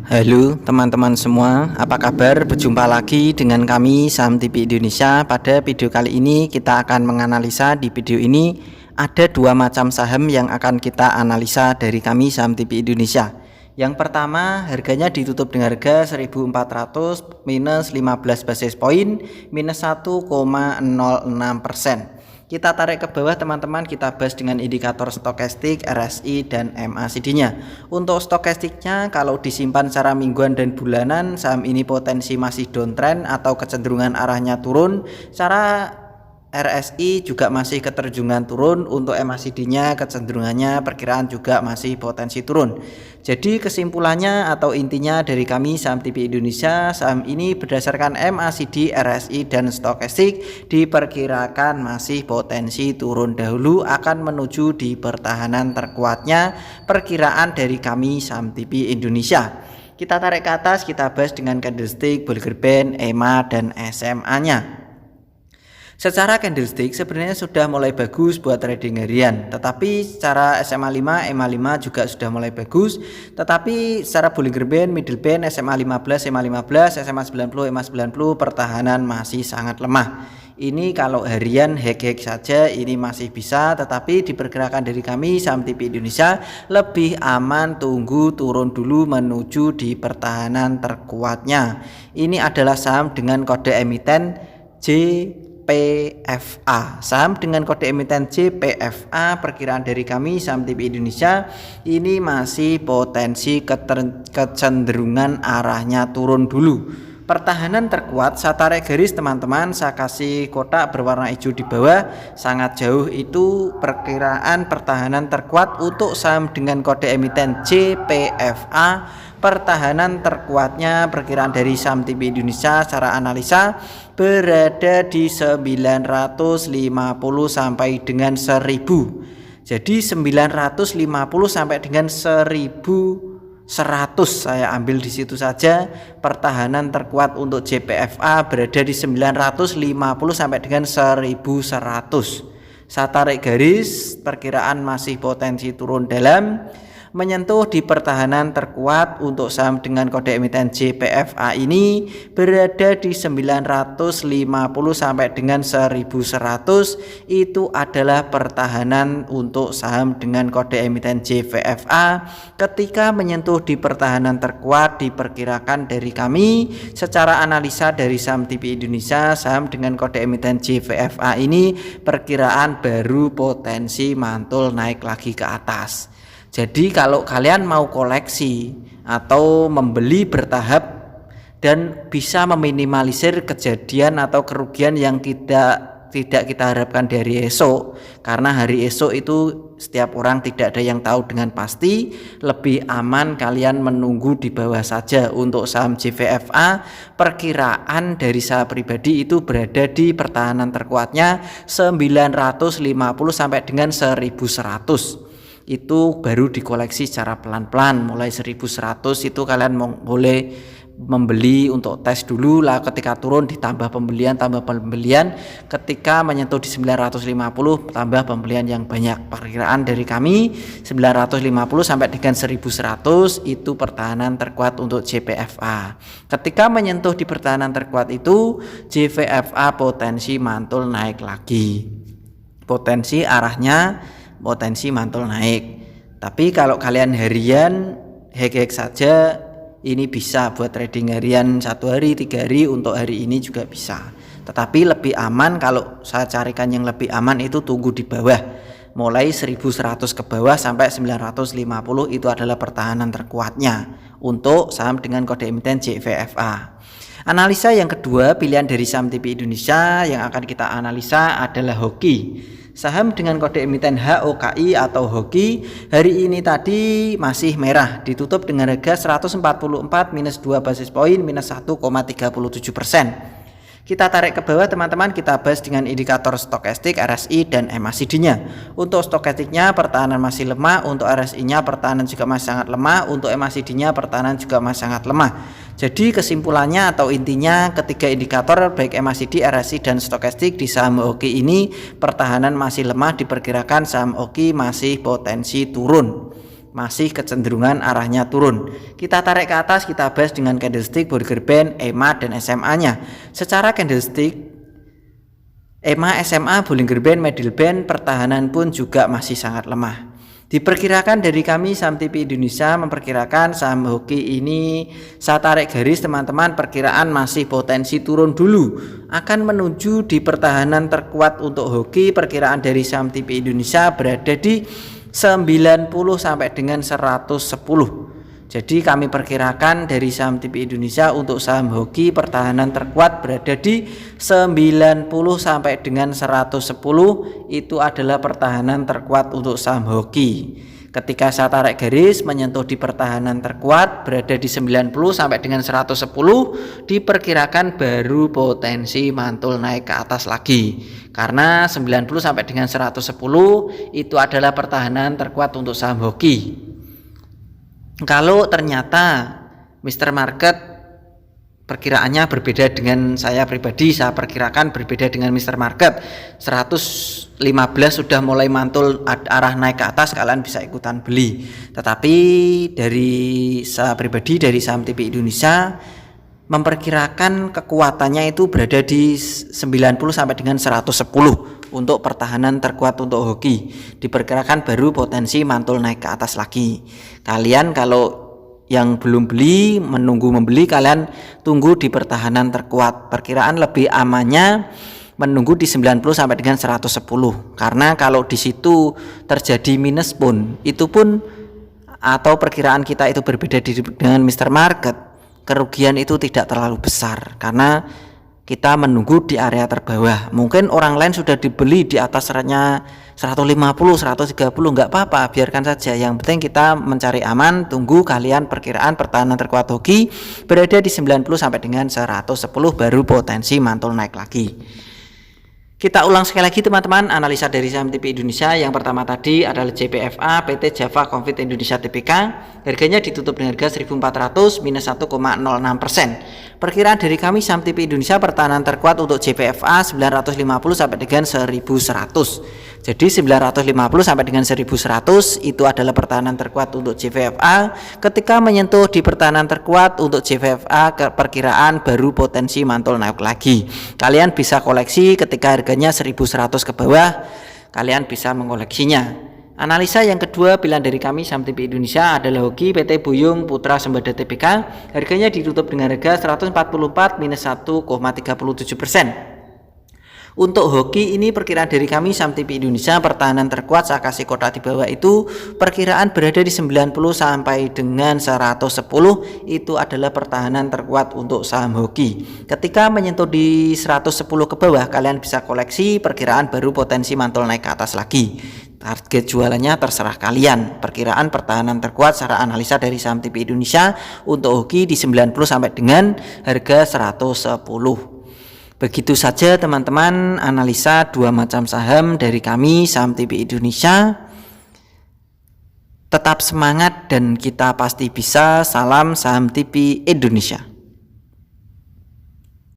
Halo teman-teman semua, apa kabar? Berjumpa lagi dengan kami Saham TV Indonesia. Pada video kali ini kita akan menganalisa. Di video ini ada dua macam saham yang akan kita analisa dari kami Saham TV Indonesia. Yang pertama, harganya ditutup dengan harga 1400 minus 15 basis point minus 1,06%. Kita tarik ke bawah teman-teman, kita bahas dengan indikator stokastik, RSI dan MACD-nya. Untuk stokastiknya, kalau disimpan secara mingguan dan bulanan, saham ini potensi masih downtrend atau kecenderungan arahnya turun. Secara RSI juga masih keterjungan turun. Untuk MACD-nya kecenderungannya perkiraan juga masih potensi turun. Jadi kesimpulannya atau intinya dari kami Saham TV Indonesia, saham ini berdasarkan MACD, RSI dan stokastik diperkirakan masih potensi turun dahulu akan menuju di pertahanan terkuatnya perkiraan dari kami Saham TV Indonesia. Kita tarik ke atas, kita bahas dengan candlestick, Bollinger Band, EMA dan SMA-nya. Secara candlestick sebenarnya sudah mulai bagus buat trading harian, tetapi secara SMA 5, EMA 5 juga sudah mulai bagus, tetapi secara Bollinger Band, Middle Band, SMA 15, EMA 15, SMA 90, EMA 90 pertahanan masih sangat lemah. Ini kalau harian hack-hack saja ini masih bisa, tetapi diperkirakan dari kami Saham TV Indonesia lebih aman tunggu turun dulu menuju di pertahanan terkuatnya. Ini adalah saham dengan kode emiten JPFA. Saham dengan kode emiten JPFA perkiraan dari kami Saham TV Indonesia ini masih potensi kecenderungan arahnya turun dulu. Pertahanan terkuat saya tarik garis teman-teman, saya kasih kotak berwarna hijau di bawah, sangat jauh itu perkiraan pertahanan terkuat untuk saham dengan kode emiten JPFA. Pertahanan terkuatnya perkiraan dari Saham TV Indonesia secara analisa berada di 950 sampai dengan 1000. Jadi 950 sampai dengan 1100 saya ambil di situ saja. Pertahanan terkuat untuk JPFA berada di 950 sampai dengan 1100. Saya tarik garis, perkiraan masih potensi turun dalam menyentuh di pertahanan terkuat untuk saham dengan kode emiten JPFA ini berada di 950 sampai dengan 1100. Itu adalah pertahanan untuk saham dengan kode emiten JPFA. Ketika menyentuh di pertahanan terkuat diperkirakan dari kami secara analisa dari Saham TV Indonesia, saham dengan kode emiten JPFA ini perkiraan baru potensi mantul naik lagi ke atas. Jadi kalau kalian mau koleksi atau membeli bertahap dan bisa meminimalisir kejadian atau kerugian yang tidak kita harapkan dari esok, karena hari esok itu setiap orang tidak ada yang tahu dengan pasti, lebih aman kalian menunggu di bawah saja. Untuk saham JPFA perkiraan dari saya pribadi itu berada di pertahanan terkuatnya 950 sampai dengan 1100. Itu baru dikoleksi secara pelan-pelan. Mulai 1100 itu kalian boleh membeli untuk tes dulu lah, ketika turun ditambah pembelian, ketika menyentuh di 950 tambah pembelian yang banyak. Perkiraan dari kami 950 sampai dengan 1100 itu pertahanan terkuat untuk JPFA. Ketika menyentuh di pertahanan terkuat itu JPFA potensi mantul naik lagi, potensi arahnya potensi mantul naik. Tapi kalau kalian harian hack-hack saja ini bisa buat trading harian 1 hari, 3 hari, untuk hari ini juga bisa. Tetapi lebih aman kalau saya carikan yang lebih aman itu tunggu di bawah. Mulai 1100 ke bawah sampai 950 itu adalah pertahanan terkuatnya untuk saham dengan kode emiten JPFA. Analisa yang kedua pilihan dari Saham TV Indonesia yang akan kita analisa adalah Hoki. Saham dengan kode emiten HOKI atau Hoki hari ini tadi masih merah, ditutup dengan harga 144 minus 2 basis point minus 1,37%. Kita tarik ke bawah teman-teman, kita bahas dengan indikator stokastik, RSI dan MACD-nya. Untuk stokastiknya pertahanan masih lemah, untuk RSI-nya pertahanan juga masih sangat lemah, untuk MACD-nya pertahanan juga masih sangat lemah. Jadi kesimpulannya atau intinya ketiga indikator baik MACD, RSI dan stokastik di saham Hoki ini pertahanan masih lemah, diperkirakan saham Hoki masih potensi turun. masih kecenderungan arahnya turun. Kita tarik ke atas, kita bahas dengan candlestick Bollinger Band, EMA dan SMA-nya. Secara candlestick EMA, SMA, Bollinger Band, Middle Band, pertahanan pun juga masih sangat lemah. Diperkirakan dari kami saham TP Indonesia memperkirakan saham hoki ini, saya tarik garis teman-teman, perkiraan masih potensi turun dulu, akan menuju di pertahanan terkuat untuk hoki. Perkiraan dari saham TP Indonesia berada di 90 sampai dengan 110. Jadi kami perkirakan dari saham TP Indonesia untuk saham hoki pertahanan terkuat berada di 90 sampai dengan 110, itu adalah pertahanan terkuat untuk saham hoki. Ketika saya tarik garis menyentuh di pertahanan terkuat berada di 90 sampai dengan 110, diperkirakan baru potensi mantul naik ke atas lagi. Karena 90 sampai dengan 110 itu adalah pertahanan terkuat untuk saham hoki. Kalau ternyata Mr. Market perkiraannya berbeda dengan saya pribadi, saya perkirakan berbeda dengan Mr. Market, 115 sudah mulai mantul arah naik ke atas, kalian bisa ikutan beli. Tetapi dari saya pribadi, dari saham TP Indonesia memperkirakan kekuatannya itu berada di 90 sampai dengan 110 untuk pertahanan terkuat untuk hoki. Diperkirakan baru potensi mantul naik ke atas lagi. Kalian kalau yang belum beli, menunggu membeli, kalian tunggu di pertahanan terkuat. Perkiraan lebih amannya menunggu di 90 sampai dengan 110. Karena kalau di situ terjadi minus pun, itu pun atau perkiraan kita itu berbeda dengan Mr. Market, kerugian itu tidak terlalu besar karena kita menunggu di area terbawah. Mungkin orang lain sudah dibeli di atas rate-nya 150, 130, nggak apa-apa, biarkan saja. Yang penting kita mencari aman, tunggu kalian perkiraan pertahanan terkuat hoki berada di 90 sampai dengan 110 baru potensi mantul naik lagi. Kita ulang sekali lagi teman-teman analisa dari saham TP Indonesia. Yang pertama tadi adalah JPFA PT Java Confit Indonesia Tbk. Harganya ditutup dengan harga 1.400 minus 1,06%. Perkiraan dari kami saham TP Indonesia pertahanan terkuat untuk JPFA 950 sampai dengan 1.100. Jadi 950 sampai dengan 1.100 itu adalah pertahanan terkuat untuk JPFA. Ketika menyentuh di pertahanan terkuat untuk JPFA, perkiraan baru potensi mantul naik lagi. Kalian bisa koleksi ketika harganya 1.100 ke bawah, kalian bisa mengoleksinya. Analisa yang kedua pilihan dari kami saham TP Indonesia adalah hoki PT Buyung Putra Sembada Tbk. Harganya ditutup dengan harga 144 minus 1,37%. Untuk hoki ini perkiraan dari kami saham TP Indonesia pertahanan terkuat, saya kasih kotak di bawah itu, perkiraan berada di 90 sampai dengan 110, itu adalah pertahanan terkuat untuk saham hoki. Ketika menyentuh di 110 ke bawah, kalian bisa koleksi, perkiraan baru potensi mantul naik ke atas lagi. Target jualannya terserah kalian. Perkiraan pertahanan terkuat secara analisa dari saham TP Indonesia untuk hoki di 90 sampai dengan harga 110. Begitu saja teman-teman analisa dua macam saham dari kami saham TP Indonesia. Tetap semangat dan kita pasti bisa. Salam saham TP Indonesia.